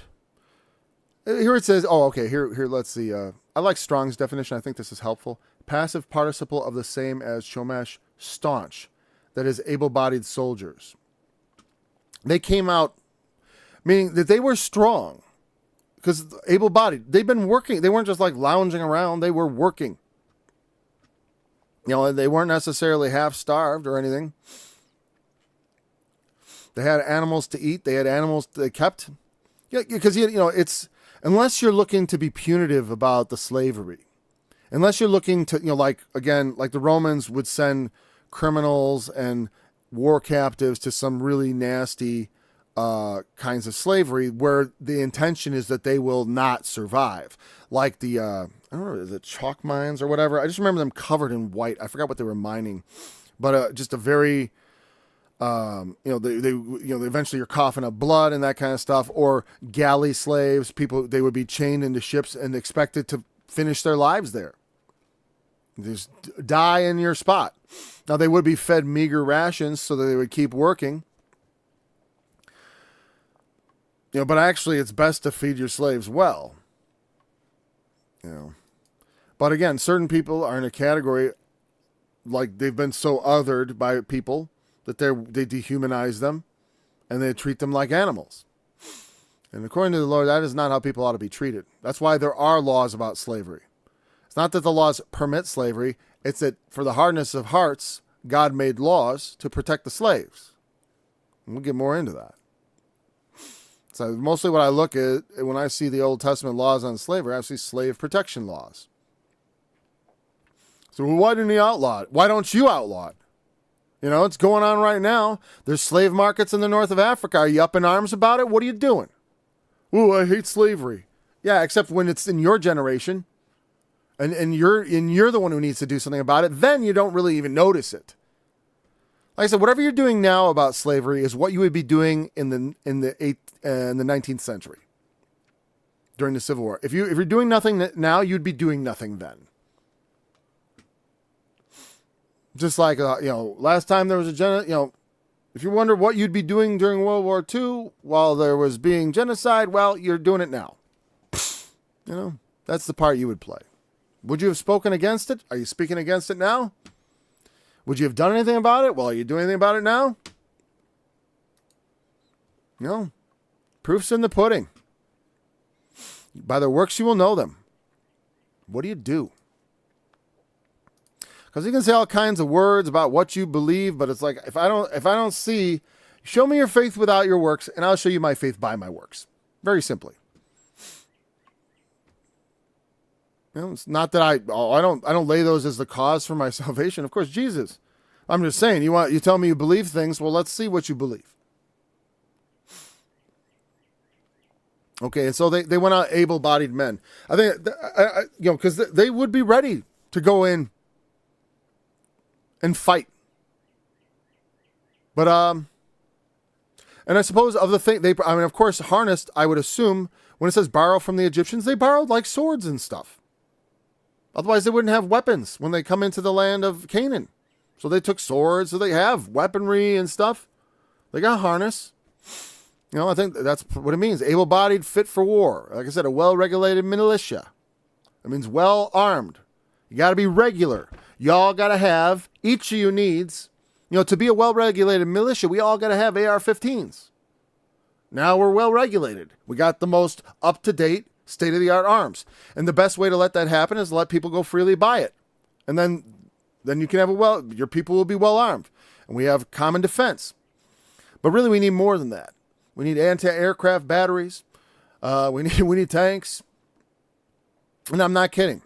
Here it says, here, let's see. I like Strong's definition. I think this is helpful. Passive participle of the same as shomesh, staunch. That is, able-bodied soldiers. They came out, meaning that they were strong. Because able-bodied, they've been working. They weren't just lounging around. They were working. They weren't necessarily half-starved or anything. They had animals to eat. They had animals they kept. Yeah, because, it's, unless you're looking to be punitive about the slavery, unless you're looking to, like the Romans would send criminals and war captives to some really nasty kinds of slavery where the intention is that they will not survive. Like the, I don't know, is it chalk mines or whatever? I just remember them covered in white. I forgot what they were mining, but just a very, they eventually you're coughing up blood and that kind of stuff, or galley slaves, people, they would be chained into ships and expected to finish their lives there. Just die in your spot. Now they would be fed meager rations so that they would keep working. But actually it's best to feed your slaves well. But again, certain people are in a category, they've been so othered by people that they dehumanize them and they treat them like animals. And according to the Lord, that is not how people ought to be treated. That's why there are laws about slavery. It's not that the laws permit slavery. It's that for the hardness of hearts, God made laws to protect the slaves. And we'll get more into that. So mostly what I look at when I see the Old Testament laws on slavery, I see slave protection laws. So why didn't he outlaw it? Why don't you outlaw it? It's going on right now. There's slave markets in the north of Africa. Are you up in arms about it? What are you doing? Ooh, I hate slavery. Yeah, except when it's in your generation and you're the one who needs to do something about it, then you don't really even notice it. Like I said, whatever you're doing now about slavery is what you would be doing in the 19th century during the Civil War. If you're doing nothing now, you'd be doing nothing then. Just like, last time there was if you wonder what you'd be doing during World War II while there was being genocide, well, you're doing it now. That's the part you would play. Would you have spoken against it? Are you speaking against it now? Would you have done anything about it? Well, are you doing anything about it now? Proof's in the pudding. By their works you will know them. What do you do? Because you can say all kinds of words about what you believe, but it's like, if I don't see, show me your faith without your works, and I'll show you my faith by my works. Very simply. It's not that I don't lay those as the cause for my salvation. Of course, Jesus. I'm just saying, you tell me you believe things. Well, let's see what you believe. Okay, and so they went out able-bodied men. I think, because they would be ready to go in and fight. But and I suppose of the thing of course, harnessed. I would assume when it says borrow from the Egyptians, they borrowed like swords and stuff. Otherwise, they wouldn't have weapons when they come into the land of Canaan. So they took swords, so they have weaponry and stuff. They got harness. I think that's what it means. Able-bodied, fit for war. Like I said, a well-regulated militia. It means well-armed. You got to be regular. Y'all got to have, each of you needs, to be a well-regulated militia, we all got to have AR-15s. Now we're well-regulated. We got the most up-to-date, state-of-the-art arms. And the best way to let that happen is to let people go freely buy it. And then you can have your people will be well-armed. And we have common defense. But really, we need more than that. We need anti-aircraft batteries. We need tanks. And I'm not kidding.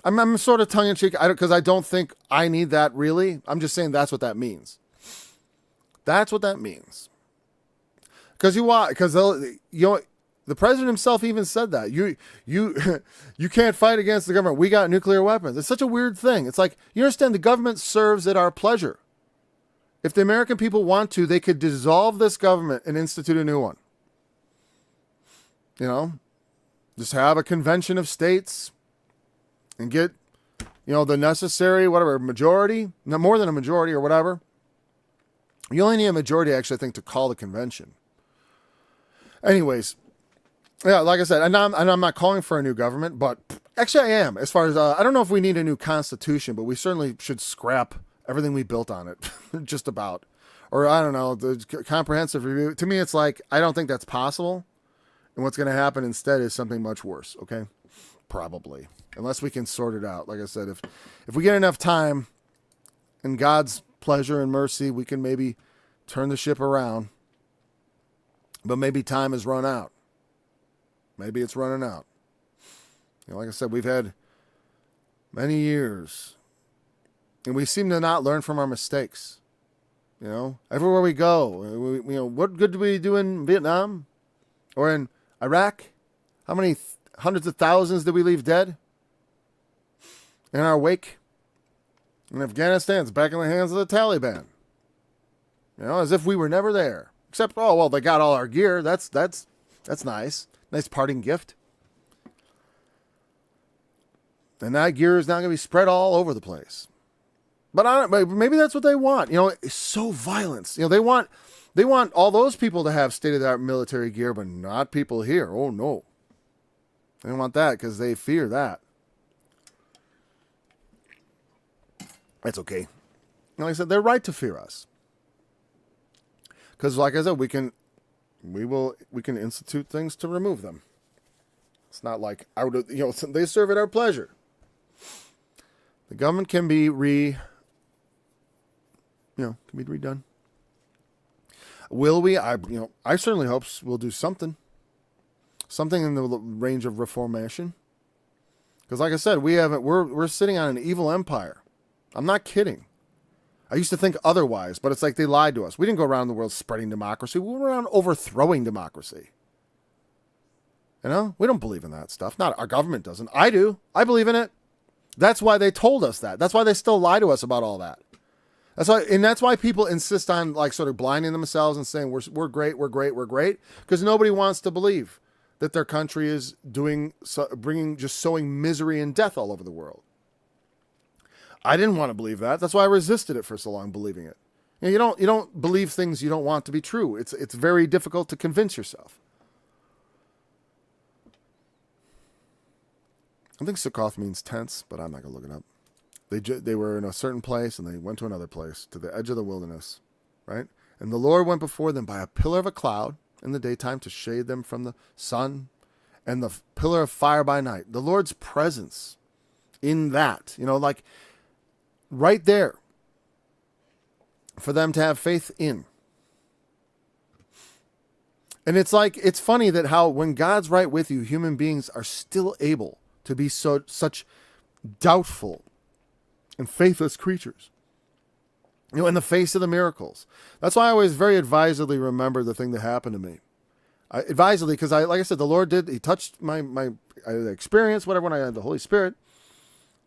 I'm sort of tongue-in-cheek because I don't think I need that really. I'm just saying that's what that means. That's what that means. Because the president himself even said that. You can't fight against the government. We got nuclear weapons. It's such a weird thing. It's like, you understand, the government serves at our pleasure. If the American people want to, they could dissolve this government and institute a new one. Just have a convention of states and get, the necessary, majority, not more than a majority or whatever. You only need a majority, actually, I think, to call the convention. Anyways, yeah, like I said, and I'm not calling for a new government, but actually I am. As far as, I don't know if we need a new constitution, but we certainly should scrap everything we built on it, just about. Or I don't know, the comprehensive review. To me, it's like, I don't think that's possible. And what's going to happen instead is something much worse, okay? Probably. Unless we can sort it out. Like I said, if we get enough time, in God's pleasure and mercy, we can maybe turn the ship around. But maybe time has run out. Maybe it's running out. Like I said, we've had many years. And we seem to not learn from our mistakes. Everywhere we go, what good do we do in Vietnam or in Iraq? How many hundreds of thousands did we leave dead in our wake? And Afghanistan's back in the hands of the Taliban. As if we were never there. Except, they got all our gear. That's nice. Nice parting gift. And that gear is now going to be spread all over the place. But maybe that's what they want. It's so violence. They want all those people to have state-of-the-art military gear, but not people here. Oh, no. They don't want that because they fear that. That's okay. Like I said, they're right to fear us. Because, like I said, we can institute things to remove them. It's not like they serve at our pleasure. The government can be redone. Will we? I certainly hope we'll do something in the range of reformation. Because, like I said, we're sitting on an evil empire. I'm not kidding. I used to think otherwise, but it's like they lied to us. We didn't go around the world spreading democracy. We went around overthrowing democracy. We don't believe in that stuff. Not our government doesn't. I do. I believe in it. That's why they told us that. That's why they still lie to us about all that. That's why people insist on sort of blinding themselves and saying we're great, because nobody wants to believe that their country is sowing misery and death all over the world. I didn't want to believe that. That's why I resisted it for so long, believing it. You don't believe things you don't want to be true. It's very difficult to convince yourself. I think Sukkoth means tents, but I'm not going to look it up. They were in a certain place, and they went to another place, to the edge of the wilderness, right? And the Lord went before them by a pillar of a cloud in the daytime to shade them from the sun, and the pillar of fire by night. The Lord's presence in that, right there for them to have faith in. And it's funny that how when God's right with you, human beings are still able to be such doubtful and faithless creatures, in the face of the miracles. That's why I always very advisedly remember the thing that happened to me. Advisedly, because like I said, the Lord he touched my experience, whatever, when I had the Holy Spirit,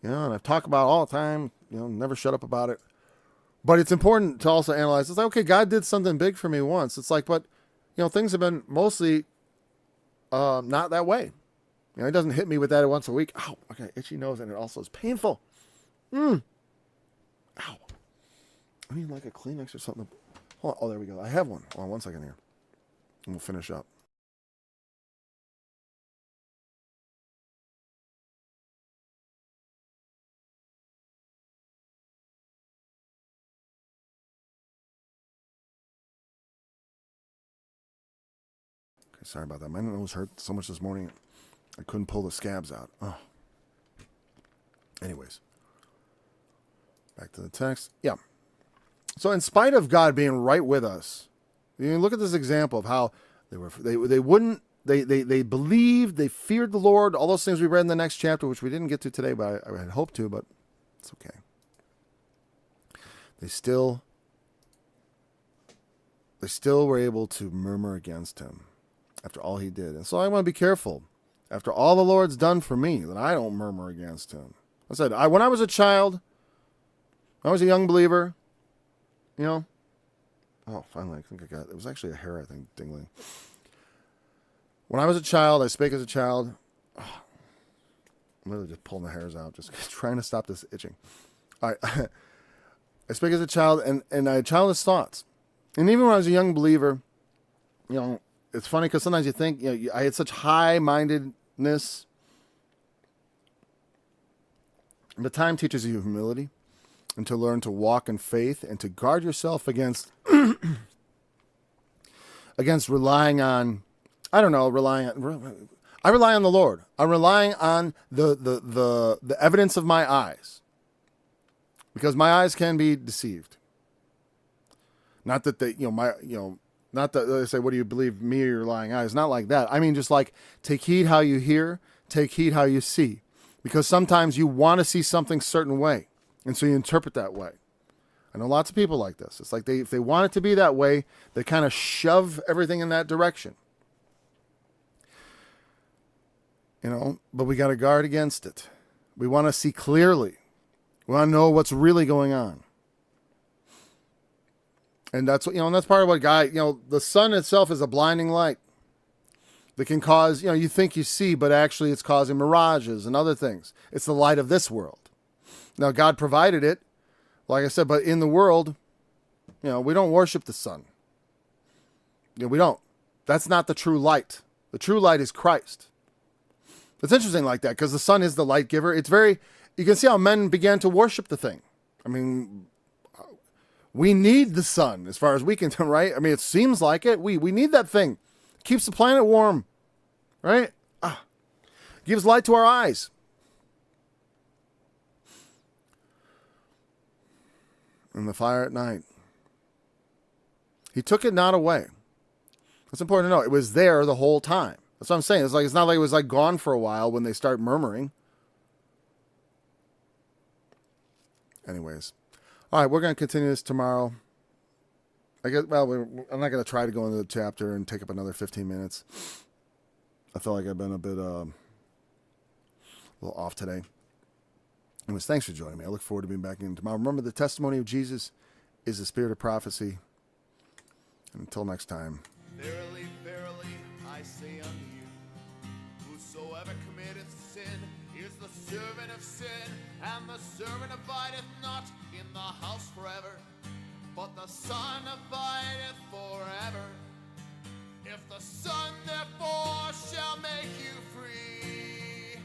and I've talked about it all the time, never shut up about it. But it's important to also analyze. It's like, okay, God did something big for me once. It's like, but, things have been mostly not that way. He doesn't hit me with that once a week. Ow, okay, itchy nose, and it also is painful. Ow. I need like a Kleenex or something. Hold on. Oh, there we go. I have one. Hold on 1 second here. And we'll finish up. Okay, sorry about that. My nose hurt so much this morning, I couldn't pull the scabs out. Oh. Anyways. Back to the text. Yeah. So in spite of God being right with us, look at this example of how they believed, they feared the Lord, all those things we read in the next chapter, which we didn't get to today, but I had hoped to, but it's okay. They still were able to murmur against him after all he did. And so I want to be careful, after all the Lord's done for me, that I don't murmur against him. I said, when I was a child, I was a young believer, oh, finally, I think it was actually a hair, I think, dingling. When I was a child, I spake as a child. Oh, I'm literally just pulling the hairs out, just trying to stop this itching. All right. I spake as a child, and I had childish thoughts. And even when I was a young believer, it's funny because sometimes you think, I had such high-mindedness. But time teaches you humility, and to learn to walk in faith, and to guard yourself against relying on, I rely on the Lord. I'm relying on the evidence of my eyes, because my eyes can be deceived. Not that they, not that they say, what do you believe, me or your lying eyes? Not like that. I mean, just like, take heed how you hear, take heed how you see, because sometimes you want to see something a certain way, and so you interpret that way. I know lots of people like this. It's like if they want it to be that way, they kind of shove everything in that direction. But we got to guard against it. We want to see clearly. We want to know what's really going on. And that's what, and that's part of what the sun itself is a blinding light that can cause, you think you see, but actually it's causing mirages and other things. It's the light of this world. Now, God provided it, like I said, but in the world, we don't worship the sun. We don't. That's not the true light. The true light is Christ. It's interesting like that, because the sun is the light giver. You can see how men began to worship the thing. I mean, we need the sun as far as we can tell, right? I mean, it seems like it. We need that thing. It keeps the planet warm, right? Gives light to our eyes. And the fire at night. He took it not away. That's important to know. It was there the whole time. That's what I'm saying. It's not like it was like gone for a while when they start murmuring. Anyways. All right, we're going to continue this tomorrow. I'm not going to try to go into the chapter and take up another 15 minutes. I feel like I've been a little off today. Anyways, thanks for joining me. I look forward to being back in tomorrow. Remember, the testimony of Jesus is the spirit of prophecy. And until next time. Verily, verily, I say unto you, whosoever committeth sin is the servant of sin, and the servant abideth not in the house forever, but the Son abideth forever. If the Son therefore shall make you free,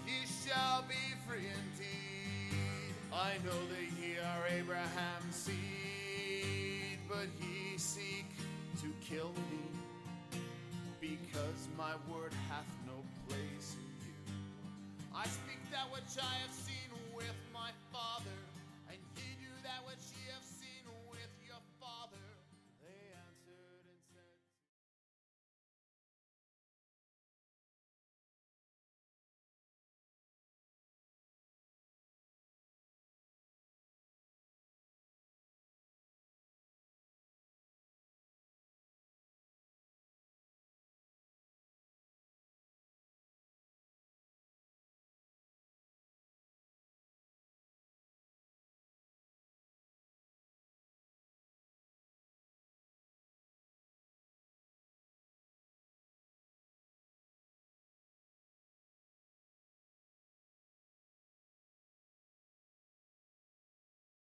ye shall be free indeed. I know that ye are Abraham's seed, but ye seek to kill me, because my word hath no place in you. I speak that which I have seen with my Father.